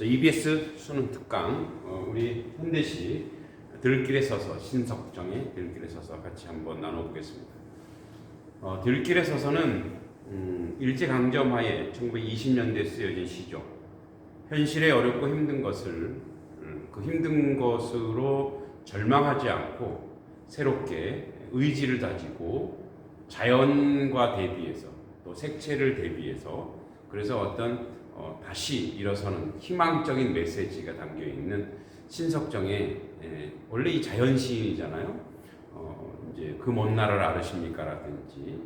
EBS 수능 특강 우리 현대시 들길에 서서 신석정의 들길에 서서 같이 한번 나눠보겠습니다. 들길에 서서는 일제강점하에 1920년대에 쓰여진 시죠. 현실의 어렵고 힘든 것을 그 힘든 것으로 절망하지 않고 새롭게 의지를 다지고 자연과 대비해서 또 색채를 대비해서 그래서 어떤 다시 일어서는 희망적인 메시지가 담겨 있는 신석정의 원래 이 자연 시인이잖아요. 이제 그 먼 나라를 아르십니까라든지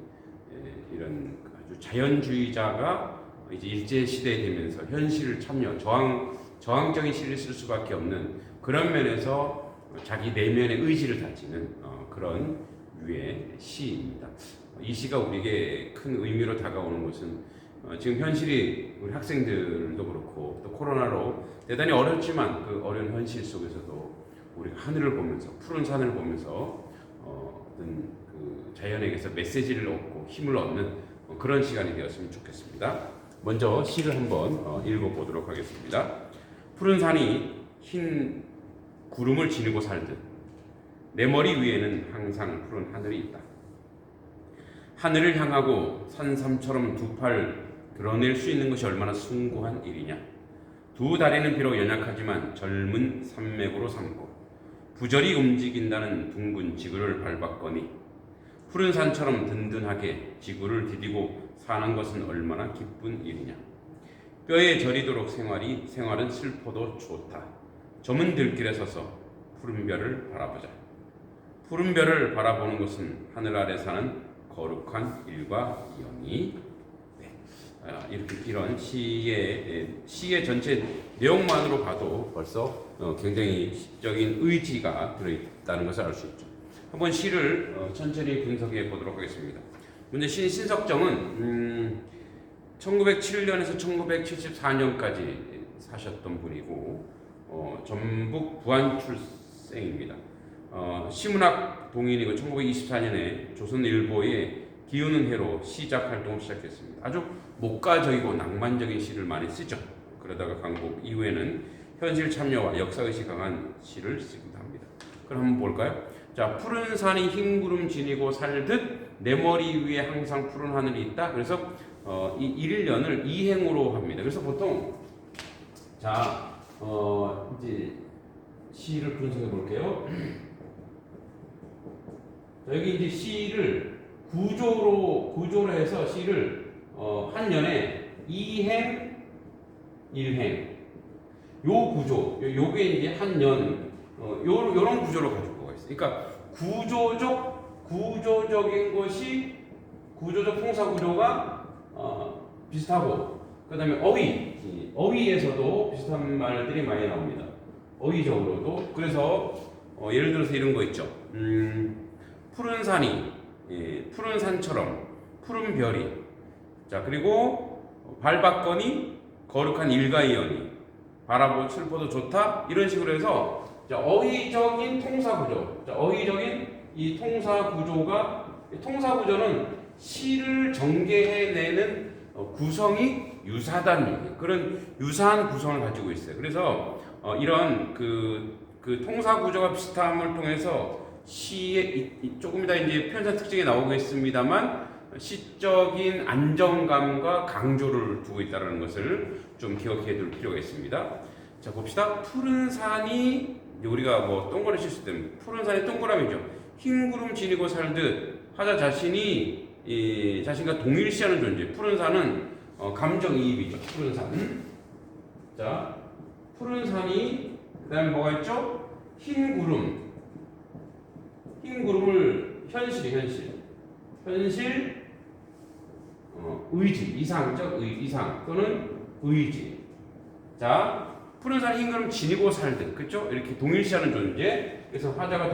이런 아주 자연주의자가 이제 일제 시대에 되면서 현실을 참여 저항적인 시를 쓸 수밖에 없는 그런 면에서 자기 내면의 의지를 다지는 그런 유의 시입니다. 이 시가 우리에게 큰 의미로 다가오는 것은 지금 현실이 우리 학생들도 그렇고 또 코로나로 대단히 어렵지만 그 어려운 현실 속에서도 우리가 하늘을 보면서 푸른 산을 보면서 어떤 그 자연에게서 메시지를 얻고 힘을 얻는 그런 시간이 되었으면 좋겠습니다. 먼저 시를 한번 읽어보도록 하겠습니다. 푸른 산이 흰 구름을 지니고 살듯 내 머리 위에는 항상 푸른 하늘이 있다. 하늘을 향하고 산삼처럼 두 팔 드러낼 수 있는 것이 얼마나 숭고한 일이냐. 두 다리는 비록 연약하지만 젊은 산맥으로 삼고 부절히 움직인다는 둥근 지구를 밟았거니 푸른 산처럼 든든하게 지구를 디디고 사는 것은 얼마나 기쁜 일이냐. 뼈에 저리도록 생활은 슬퍼도 좋다. 저문 들길에 서서 푸른 별을 바라보자. 푸른 별을 바라보는 것은 하늘 아래 사는 거룩한 일과 영이. 이렇게 이런 시의 전체 내용만으로 봐도 벌써 굉장히 시적인 의지가 들어있다는 것을 알 수 있죠. 한번 시를 천천히 분석해 보도록 하겠습니다. 먼저 신석정은 1907년에서 1974년까지 사셨던 분이고 전북 부안 출생입니다. 시문학 동인이고 1924년에 조선일보의 기우는 해로 시작 활동을 시작했습니다. 아주 목가적이고 낭만적인 시를 많이 쓰죠. 그러다가 강복 이후에는 현실 참여와 역사의식 강한 시를 쓰기도 합니다. 그럼 한번 볼까요? 자, 푸른 산이 흰 구름 지니고 살듯 내 머리 위에 항상 푸른 하늘이 있다. 그래서 이 1년을 이행으로 합니다. 그래서 보통 자 이제 시를 분석해 볼게요. 자, 여기 이제 시를 구조로 해서 시를 한 년에 2행, 1행 요 구조, 요게 이제 한 년 요런 구조로 가지고 가 있어요. 그러니까 구조적인 것이 구조적 통사 구조가 비슷하고 그다음에 어휘에서도 비슷한 말들이 많이 나옵니다. 어휘적으로도 그래서 예를 들어서 이런 거 있죠. 푸른 산이 푸른 산처럼 푸른 별이 자 그리고 밟았거니 거룩한 일가이언이 바라보고 슬퍼도 좋다 이런 식으로 해서 자, 어휘적인 통사구조 자, 어휘적인 이 통사구조는 시를 전개해내는 구성이 유사하다는 그런 유사한 구성을 가지고 있어요. 그래서 이런 그 통사구조가 비슷함을 통해서 시의 조금 이따 이제 표현사 특징이 나오겠습니다만 시적인 안정감과 강조를 두고 있다는 것을 좀 기억해 둘 필요가 있습니다. 자 봅시다. 푸른 산이 우리가 뭐 동그라미 칠 때 푸른 산이 동그라미죠. 흰 구름 지니고 살듯 화자 자신이 자신과 동일시하는 존재. 푸른 산은 감정이입이죠. 푸른 산. 자 푸른 산이 그다음에 뭐가 있죠? 흰 구름을 현실 의지 이상적 이상 또는 의지. 자 푸른 산 흰 구름 지니고 살듯 그렇죠? 이렇게 동일시하는 존재. 그래서 화자가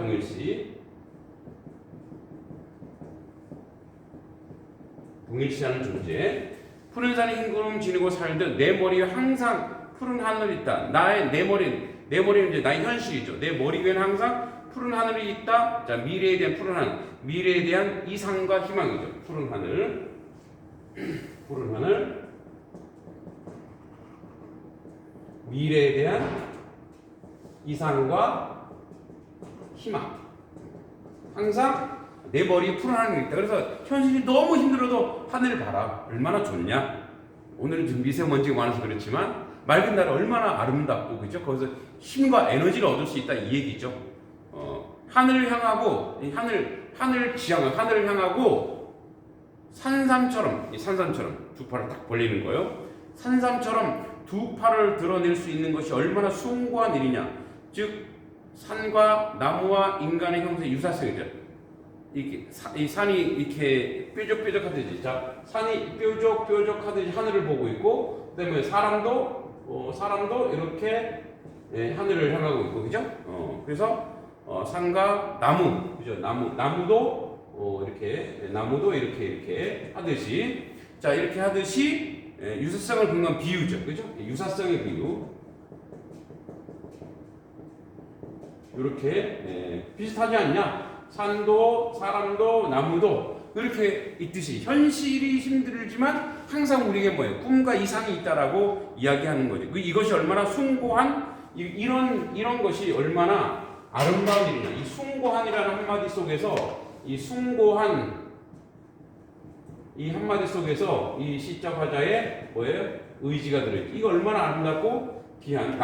동일시하는 존재. 푸른 산이 흰 구름 지니고 살듯 내 머리에 항상 푸른 하늘이 있다. 내 머리는 이제 나의 현실이죠. 내 머리 위에는 항상 푸른 하늘이 있다. 자, 미래에 대한 푸른 하늘. 미래에 대한 이상과 희망이죠. 푸른 하늘. 미래에 대한 이상과 희망. 항상 내 머리에 푸른 하늘이 있다. 그래서 현실이 너무 힘들어도 하늘을 봐라. 얼마나 좋냐. 오늘은 좀 미세먼지가 많아서 그렇지만 맑은 날 얼마나 아름답고, 그죠? 거기서 힘과 에너지를 얻을 수 있다, 이 얘기죠. 하늘을 향하고, 이 하늘 지향을, 하늘을 향하고 산삼처럼, 이 산삼처럼 두 팔을 딱 벌리는 거예요. 산삼처럼 두 팔을 드러낼 수 있는 것이 얼마나 숭고한 일이냐. 즉 산과 나무와 인간의 형성의 유사성이죠. 이렇게 이 산이 이렇게 뾰족뾰족하듯이, 자 산이 뾰족뾰족하듯이 하늘을 보고 있고, 그다음에 사람도 이렇게 하늘을 향하고 있고, 그죠? 그래서 산과 나무, 그죠? 나무도 이렇게 하듯이, 자 이렇게 하듯이 유사성을 근거한 비유죠, 그죠? 유사성의 비유. 이렇게 비슷하지 않냐? 산도, 사람도, 나무도 그렇게 있듯이 현실이 힘들지만 항상 우리에게 뭐예요? 꿈과 이상이 있다라고 이야기하는 거죠. 이것이 얼마나 숭고한, 이런 것이 얼마나 아름다운 일이냐. 이 숭고한이라는 한마디 속에서, 이 숭고한 이 한마디 속에서 이 시적 화자의 뭐예요? 의지가 들어있죠. 이거 얼마나 아름답고 귀한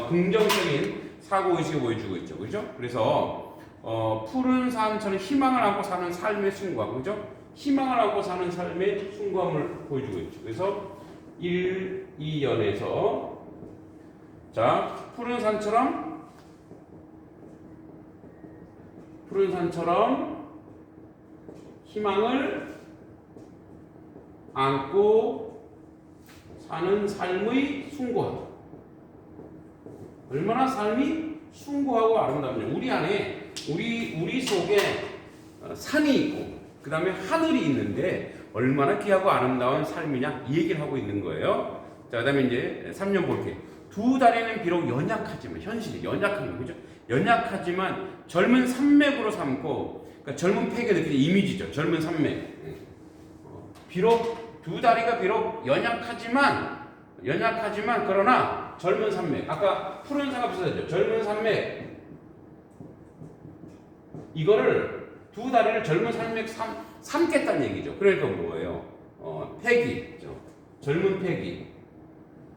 긍정적인 사고 의식을 보여주고 있죠, 그죠? 그래서 푸른 산처럼 희망을 안고 사는 삶의 숭고함, 그죠? 희망을 안고 사는 삶의 숭고함을 보여주고 있죠. 그래서 1, 2연에서 자 푸른 산처럼 희망을 안고 사는 삶의 숭고함. 얼마나 삶이 숭고하고 아름답냐. 우리 안에, 우리 속에 산이 있고, 그 다음에 하늘이 있는데 얼마나 귀하고 아름다운 삶이냐, 이 얘기를 하고 있는 거예요. 자, 그 다음에 이제 3년 볼게요. 두 다리는 비록 연약하지만, 현실이 연약한 거, 그죠? 연약하지만 젊은 산맥으로 삼고, 그러니까 젊은 폐기가 느끼는 이미지죠. 젊은 산맥. 비록 두 다리가 비록 연약하지만 그러나 젊은 산맥, 아까 푸른 산과 비슷하죠. 젊은 산맥, 이거를 두 다리를 젊은 산맥 삼겠다는 얘기죠. 그러니까 뭐예요? 폐기죠. 젊은 폐기.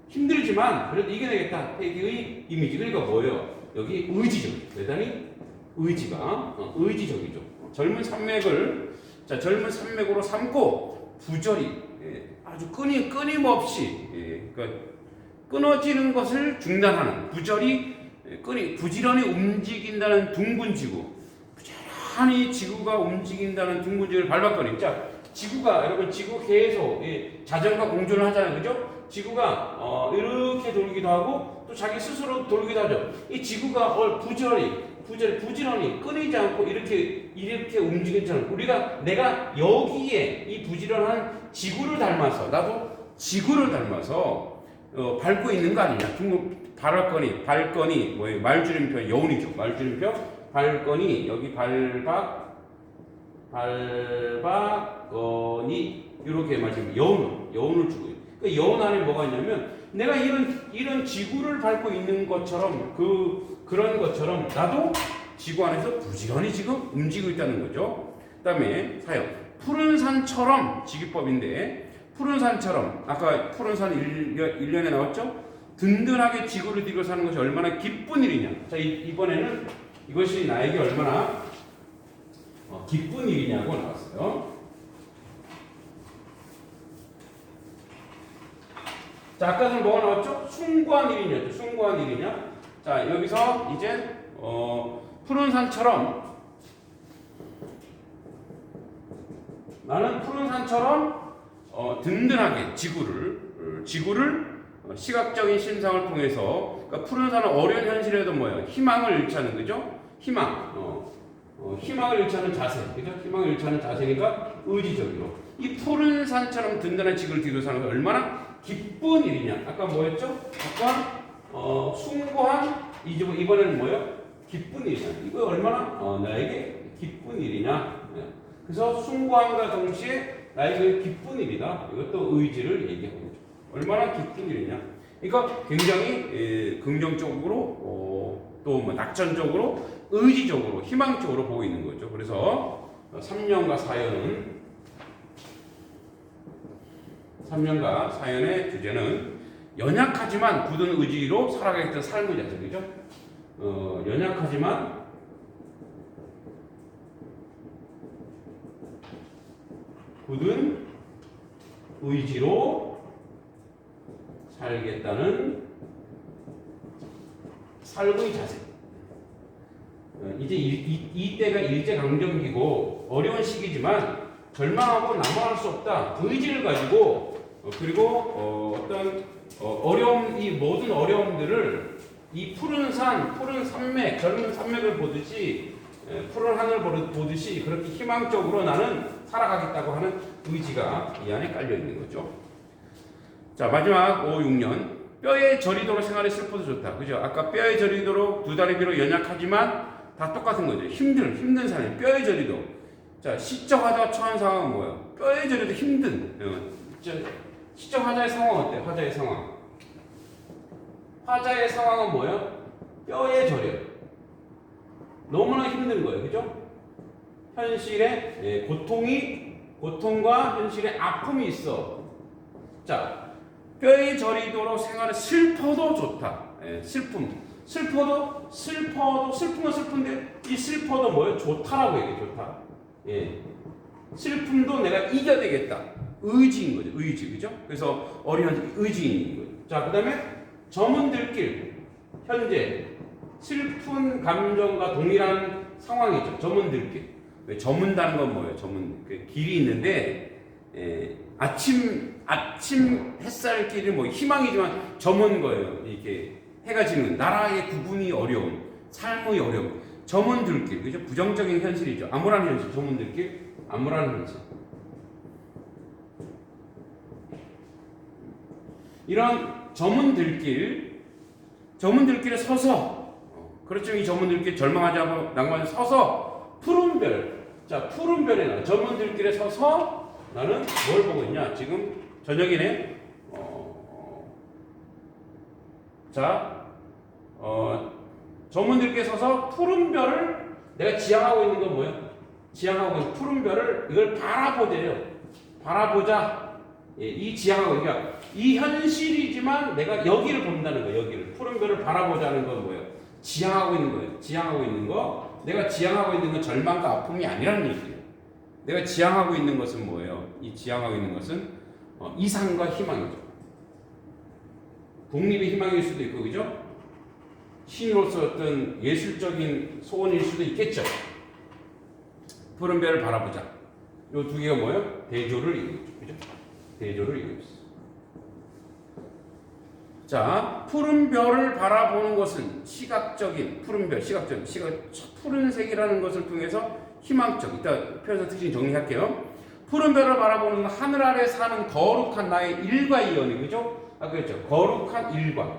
힘들지만 그래도 이겨내겠다. 폐기의 이미지. 그러니까 뭐예요? 여기 의지적. 대단히 의지적이죠. 젊은 산맥을, 자 젊은 산맥으로 삼고 부절히, 아주 끊임없이, 그러니까 끊어지는 것을 중단하는, 부지런히 움직인다는 둥근 지구, 부지런히 지구가 움직인다는 둥근 지구를 밟았거든요. 자, 지구가, 여러분 지구 계속 자전과 공존을 하잖아요, 그죠? 지구가 이렇게 돌기도 하고 또 자기 스스로 돌기도 하죠. 이 지구가 부지런히 끊이지 않고 이렇게 움직이잖아요. 내가 여기에 이 부지런한 지구를 닮아서, 나도 지구를 닮아서 밟고 있는 거 아니냐. 중국 발건이 뭐예요? 말줄임표 여운이죠. 말줄임표 발건이, 여기 발박건이 이렇게 말하면 여운을 주고 있어요. 그 여운 안에 뭐가 있냐면, 내가 이런 지구를 밟고 있는 것처럼, 그런 것처럼 나도 지구 안에서 부지런히 지금 움직이고 있다는 거죠. 그 다음에 사역. 푸른 산처럼, 지기법인데, 푸른 산처럼, 아까 푸른 산 1년에 나왔죠? 든든하게 지구를 뒤로 사는 것이 얼마나 기쁜 일이냐. 자, 이번에는 이것이 나에게 얼마나 기쁜 일이냐고 나왔어요. 자, 아까는 뭐가 나왔죠? 숭고한 일이냐. 숭고한 일이냐. 자, 여기서 이제 푸른 산처럼, 나는 푸른 산처럼 든든하게 지구를 시각적인 신상을 통해서, 그러니까 푸른 산은 어려운 현실에도 뭐예요? 희망을 일치하는, 그죠? 희망을 일치하는 자세, 그죠? 희망을 일치하는 자세니까 의지적으로. 이 푸른 산처럼 든든한 지구를 뒤로 사는 건 얼마나 기쁜 일이냐. 아까 뭐였죠? 아까 숭고한, 이번에는 뭐예요? 기쁜 일이냐. 이거 얼마나 나에게 기쁜 일이냐. 그래서 숭고함과 동시에 나에게 기쁜 일이다. 이것도 의지를 얘기하고 있죠. 얼마나 기쁜 일이냐. 그러니까 굉장히 긍정적으로 또 뭐 낙천적으로 의지적으로 희망적으로 보고 있는 거죠. 그래서 3년과 4년의 주제는 연약하지만 굳은 의지로 살아가겠다는 삶의 자세, 그죠? 연약하지만 굳은 의지로 살겠다는 삶의 자세. 이제 이때가 일제강점기고 어려운 시기지만 절망하고 낙오할 수 없다. 의지를 가지고 그리고 어떤 어려움, 이 모든 어려움들을 이 푸른 산, 푸른 산맥, 젊은 산맥을 보듯이 푸른 하늘 보듯이 그렇게 희망적으로 나는 살아가겠다고 하는 의지가 이 안에 깔려 있는 거죠. 자, 마지막 5, 6년. 뼈에 저리도록 생활에 슬퍼도 좋다. 그죠? 아까 뼈에 저리도록 두 다리 비로 연약하지만 다 똑같은 거죠. 힘든 사람이 뼈에 저리도. 자, 시적 화자가 처한 상황은 뭐예요? 뼈에 저리도 힘든. 시적 화자의 상황 어때? 화자의 상황. 화자의 상황은 뭐예요? 뼈에 저려. 너무나 힘든 거예요. 그죠? 현실에 고통과 현실에 아픔이 있어. 자, 뼈에 저리도록 생활에 슬퍼도 좋다. 슬픔은 슬픈데 이 슬퍼도 뭐예요? 좋다라고 얘기해. 좋다. 슬픔도 내가 이겨내겠다. 의지인 거죠. 의지, 그죠? 그래서 어려운 의지인 거죠. 자, 그다음에 점은들길. 현재 슬픈 감정과 동일한 상황이죠. 점은들길. 왜 점은다는 건 뭐예요? 길이 있는데 아침 햇살길이 뭐 희망이지만 점은 거예요. 이렇게 해가 지는 나라의 구분이 어려운 삶의 어려움. 점은들길, 그죠? 부정적인 현실이죠. 암울한 현실, 점은들길, 암울한 현실. 이런 점은들길에 서서, 그렇죠. 이 점은들길 절망하지 않고 낭만에 서서 푸른 별, 자, 푸른 별에 나 점은들길에 서서 나는 뭘 보고 있냐? 지금 저녁이네. 점은들길에 서서 푸른 별을 내가 지향하고 있는 건 뭐예요? 지향하고 있는 푸른 별을 이걸 바라보자. 이 지향하고, 그러니까 이 현실이지만 내가 여기를 본다는 거예요. 여기를 푸른 별을 바라보자는 건 뭐예요? 지향하고 있는 거예요. 지향하고 있는 거. 내가 지향하고 있는 건 절망과 아픔이 아니라는 얘기예요. 내가 지향하고 있는 것은 뭐예요? 이 지향하고 있는 것은 이상과 희망이죠. 독립의 희망일 수도 있고, 그죠? 신으로서 어떤 예술적인 소원일 수도 있겠죠. 푸른 별을 바라보자. 이 두 개가 뭐예요? 대조를 이루죠. 그죠? 대조를 이루고 있어. 자, 푸른 별을 바라보는 것은 시각적인 푸른 별, 푸른색이라는 것을 통해서 희망적. 이따 표현서 특징 정리할게요. 푸른 별을 바라보는 건 하늘 아래 사는 거룩한 나의 일과 이연이, 그죠? 그렇죠. 거룩한 일과.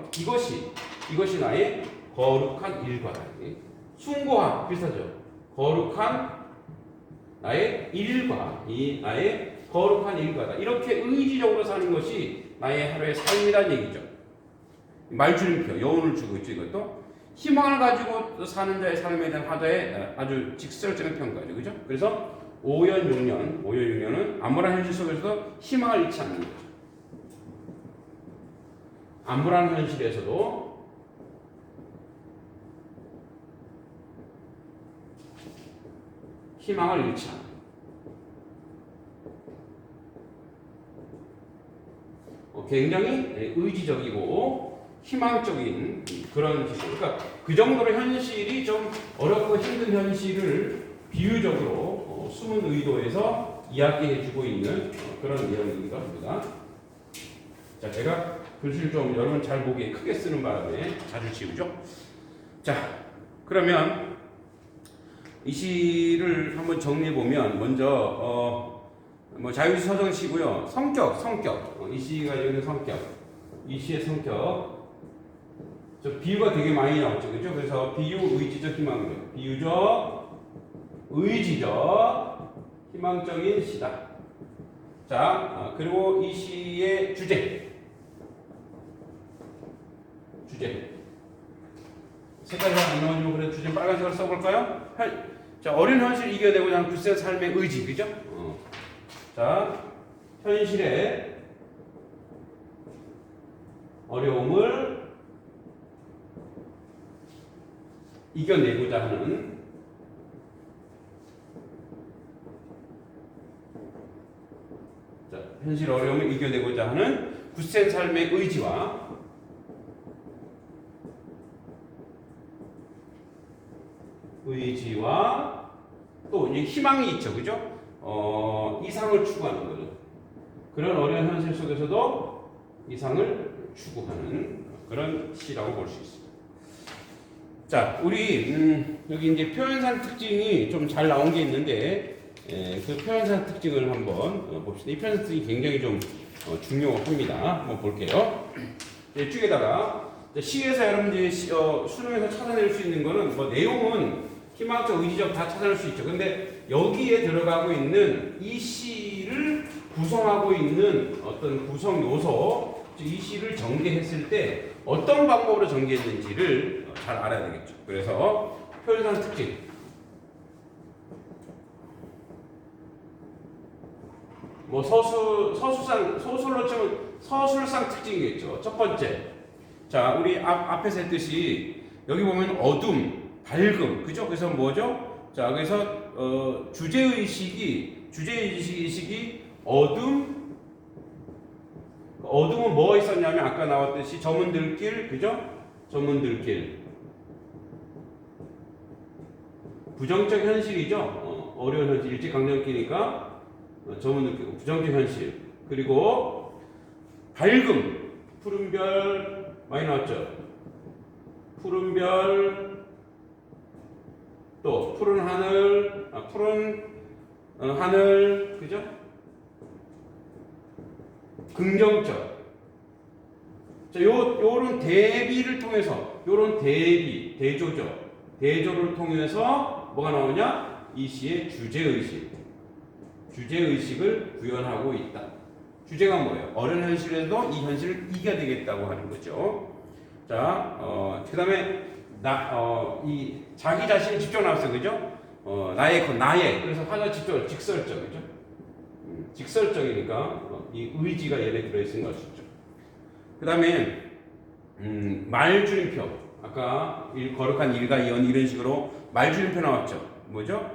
이것이 나의 거룩한 일과다. 숭고함 비슷하죠. 거룩한 나의 일과, 이 나의 거룩한 일과다. 이렇게 의지적으로 사는 것이 나의 하루의 삶이란 얘기죠. 말줄임표, 여운을 주고 있죠. 이것도 희망을 가지고 사는 자의 삶에 대한 화자의 아주 직설적인 평가죠. 그죠? 그래서 5연 6년은 암울한 현실 속에서도 희망을 잃지 않는 거죠. 암울한 현실에서도 희망을 잃지 않는. 굉장히 의지적이고 희망적인 그런 기술. 그러니까 그 정도로 현실이 좀 어렵고 힘든 현실을 비유적으로 숨은 의도에서 이야기해주고 있는 그런 내용인가 합니다. 자, 제가 글씨를 좀 여러분 잘 보기에 크게 쓰는 바람에 자주 지우죠. 자, 그러면 이 시를 한번 정리해 보면 먼저 자유시 서정시고요. 성격. 이 시가 있는 성격. 이 시의 성격. 저 비유가 되게 많이 나왔죠. 그죠? 그래서 비유, 의지적, 희망적. 비유적, 의지적, 희망적인 시다. 자, 그리고 이 시의 주제. 주제. 색깔이 안 나오지만 그래도 주제 빨간색으로 써볼까요? 자, 어려운 현실을 이겨내고자 하는 굳센 삶의 의지, 그죠? 자, 현실의 어려움을 이겨내고자 하는 자, 현실 어려움을 이겨내고자 하는 굳센 삶의 의지와 또 이제 희망이 있죠, 그죠? 이상을 추구하는 거죠. 그런 어려운 현실 속에서도 이상을 추구하는 그런 시라고 볼 수 있습니다. 자, 우리 여기 이제 표현상 특징이 좀 잘 나온 게 있는데 그 표현상 특징을 한번 봅시다. 이 표현상 특징이 굉장히 좀 중요합니다. 한번 볼게요. 이쪽에다가 시에서 여러분들이 수능에서 찾아낼 수 있는 거는 뭐 내용은 희망적, 의지적 다 찾아낼 수 있죠. 근데 여기에 들어가고 있는 이 시를 구성하고 있는 어떤 구성 요소, 이 시를 전개했을 때 어떤 방법으로 전개했는지를 잘 알아야 되겠죠. 그래서 표현상 특징. 뭐 소술로 치면 서술상 특징이겠죠. 첫 번째. 자, 우리 앞에서 했듯이 여기 보면 어둠, 밝음, 그죠? 그래서 뭐죠? 자, 그래서 주제의식이 어둠은 뭐가 있었냐면 아까 나왔듯이 저문들길, 그죠? 저문들길. 부정적 현실이죠. 어려운 현실, 일제강점기니까 저문들길, 부정적 현실. 그리고 밝음, 푸른 별 많이 나왔죠. 푸른 별, 또 푸른 하늘, 하늘, 그죠? 긍정적. 자, 요런 대비를 통해서, 요런 대조를 통해서 뭐가 나오냐? 이 시의 주제의식을 구현하고 있다. 주제가 뭐예요? 어려운 현실에도 이 현실을 이겨내겠다고 하는 거죠. 자, 그 다음에 이 자기 자신을 직접 나왔어요, 그죠? 나의. 그래서 하나 직설적, 그죠? 직설적이니까 이 의지가 얘네 들어있는 것이죠. 그 다음에 말줄임표. 아까 거룩한 일과 이언 이런 식으로 말줄임표 나왔죠. 뭐죠?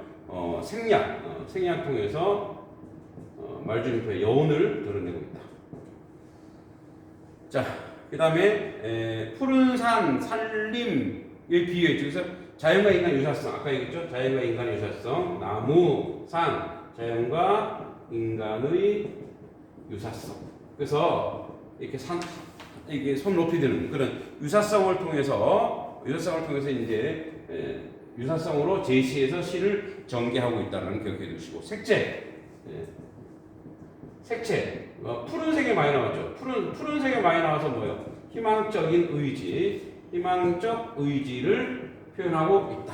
생략 통해서 말줄임표의 여운을 드러내고 있다. 자, 그 다음에 푸른 산, 산림을 비유했죠. 그래서 자연과 인간 유사성, 아까 얘기했죠. 자연과 인간의 유사성, 나무, 산, 자연과 인간의 유사성. 그래서 이렇게 이게 손 높이 드는 그런 유사성을 통해서 이제 유사성으로 제시해서 시를 전개하고 있다는 기억해 두시고, 색채. 푸른색이 많이 나왔죠. 푸른색이 많이 나와서 뭐예요? 희망적인 희망적 의지를 표현하고 있다.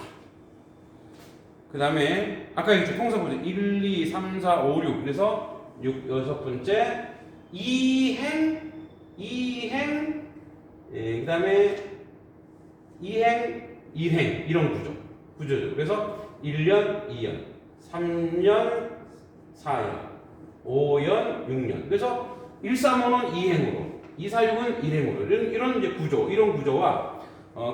그 다음에 아까 얘기했죠. 통사 보죠. 1, 2, 3, 4, 5, 6. 그래서 6, 번째 이행, 그 다음에 이행, 이런 구조죠. 그래서 1년, 2년, 3년, 4년, 5년, 6년. 그래서 1, 3, 5는 2행으로, 2, 4, 6은 1행으로. 이런 이제 이런 구조와,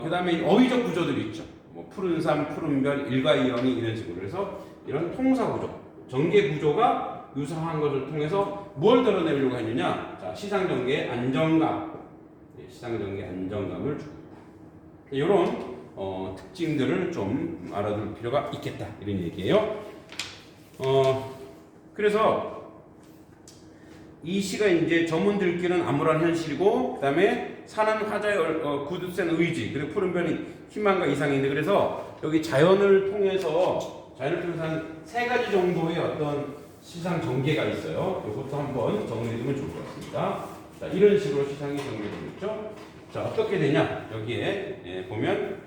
그 다음에 어휘적 구조들이 있죠. 뭐 푸른 산, 푸른 별, 일과 이연이 이런 식으로. 그래서 이런 통사 구조, 전개 구조가 유사한 것을 통해서 뭘 드러내려고 했느냐? 자, 시상 전개의 안정감을 주고 있다. 이런 특징들을 좀 알아둘 필요가 있겠다. 이런 얘기예요. 그래서 이 시가 이제 저문들길은 암울한 현실이고, 그 다음에 산은 화자의 굳센 의지, 그리고 푸른 별이 희망과 이상인데, 그래서 여기 자연을 통해서 한 세 가지 정도의 어떤 시상 전개가 있어요. 이것도 한번 정리해두면 좋을 것 같습니다. 자, 이런 식으로 시상이 전개되고 있죠. 자, 어떻게 되냐? 여기에 보면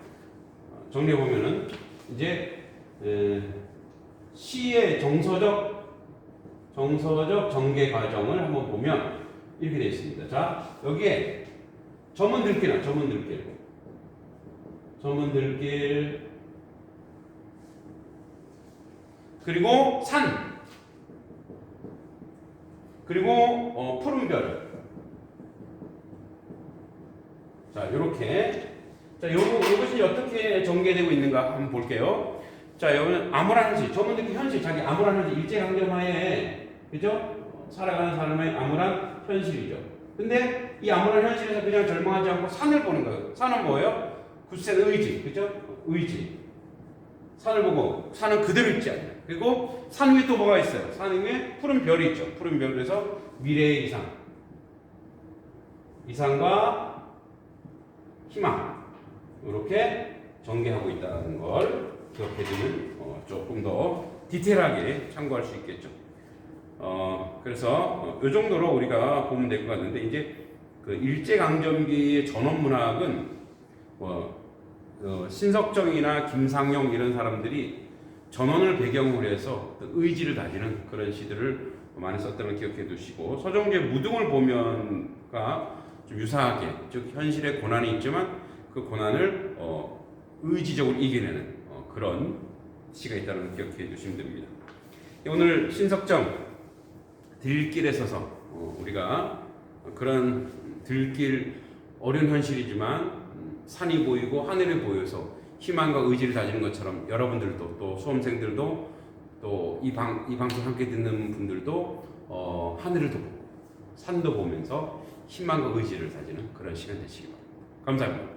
정리해 보면은 이제 시의 정서적 전개 과정을 한번 보면 이렇게 되어 있습니다. 자, 여기에 점은 들길, 점은 들길. 점은 들길. 그리고 산. 그리고 푸른 별. 자, 요렇게. 자, 요것이 어떻게 전개되고 있는가 한번 볼게요. 자, 여기는 암울한 현실. 점은 들길 현실. 자기 암울한 현실. 일제강점하에, 그죠? 살아가는 사람의 암울한 현실이죠. 근데 이 암울한 현실에서 그냥 절망하지 않고 산을 보는 거예요. 산은 뭐예요? 굳센 의지, 그죠? 의지. 산을 보고 산은 그대로 있지 않아요. 그리고 산 위에 또 뭐가 있어요? 산 위에 푸른 별이 있죠. 푸른 별에서 미래의 이상, 이상과 희망 이렇게 전개하고 있다는 걸 기억해두면 조금 더 디테일하게 참고할 수 있겠죠. 그래서 이 정도로 우리가 보면 될 것 같은데 이제 그 일제강점기의 전원문학은 신석정이나 김상용 이런 사람들이 전원을 배경으로 해서 의지를 다지는 그런 시들을 많이 썼다는 걸 기억해 두시고 서정주의 무등을 보면과 좀 유사하게 즉 현실에 고난이 있지만 그 고난을 의지적으로 이겨내는 그런 시가 있다는 걸 기억해 두시면 됩니다. 오늘 신석정 들길에 서서 우리가 그런 들길 어려운 현실이지만 산이 보이고 하늘이 보여서 희망과 의지를 다지는 것처럼 여러분들도 또 수험생들도 또 이 방송 함께 듣는 분들도 하늘을 도 보고 산도 보면서 희망과 의지를 다지는 그런 시간 되시기 바랍니다. 감사합니다.